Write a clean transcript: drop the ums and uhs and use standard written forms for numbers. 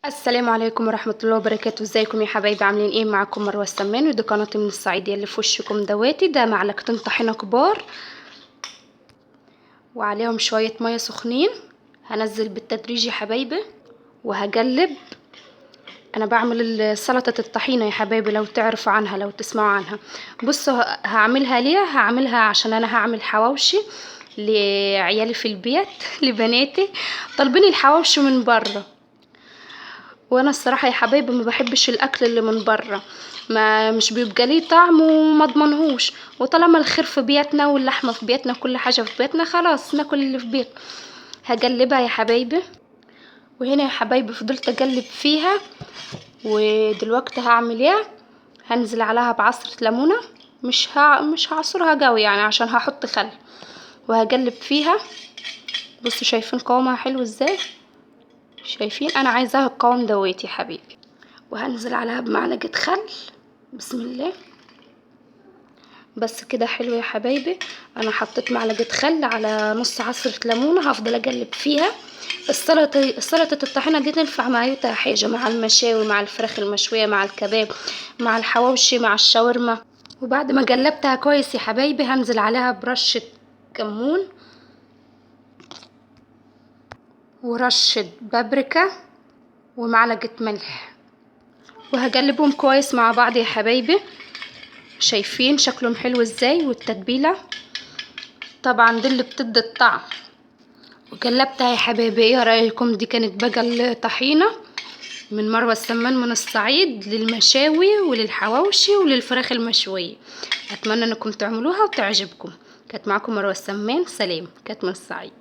السلام عليكم ورحمة الله وبركاته. ازيكم يا حبايبي؟ عاملين ايه؟ معاكم مروة السمان، ودي قناتي من الصعيد اللي في وشكم دواتي. ده معلقتين طحينة كبار وعليهم شوية مية سخنين. هنزل بالتدريج يا حبايبي وهقلب. انا بعمل سلطة الطحينة يا حبايبي، لو تعرفوا عنها، لو تسمعوا عنها. بصوا هعملها ليه. هعملها عشان انا هعمل حواوشي لعيالي في البيت لبناتي طالبين الحواوشي من بره، وانا الصراحه يا حبايبي ما بحبش الاكل اللي من بره، ما مش بيبقى ليه طعم وما اضمنهوش. وطالما الخير في بيتنا واللحمه في بيتنا كل حاجه في بيتنا، خلاص ناكل اللي في بيتنا. هقلبها يا حبايبي. وهنا يا حبايبي فضلت اقلب فيها. ودلوقتي هعمل ايه؟ هنزل عليها بعصره ليمونه. مش هعصرها قوي يعني عشان هحط خل. وهقلب فيها. بصوا شايفين قوامها حلو ازاي؟ شايفين؟ انا عايزاها القوام دوت يا حبيبي. وهنزل عليها بمعلقه خل. بسم الله. بس كده حلو يا حبايبي. انا حطيت معلقه خل على نص عصره ليمونه، هفضل اقلب فيها. سلطه الطحينه دي تنفع مع اي حاجه، مع المشاوي، مع الفراخ المشويه، مع الكباب، مع الحواوشي، مع الشاورما. وبعد ما قلبتها كويس يا حبايبي هنزل عليها برشه كمون ورشه بابريكا ومعلقه ملح. وهقلبهم كويس مع بعض يا حبايبي. شايفين شكلهم حلو ازاي؟ والتتبيله طبعا دي اللي بتدي الطعم. وقلبتها يا حبايبي. ايه رايكم؟ دي كانت بقى الطحينه من مروه السمان من الصعيد، للمشاوي وللحواوشي وللفراخ المشويه. اتمنى انكم تعملوها وتعجبكم. كانت معكم مروه السمان. سلام. كانت من الصعيد.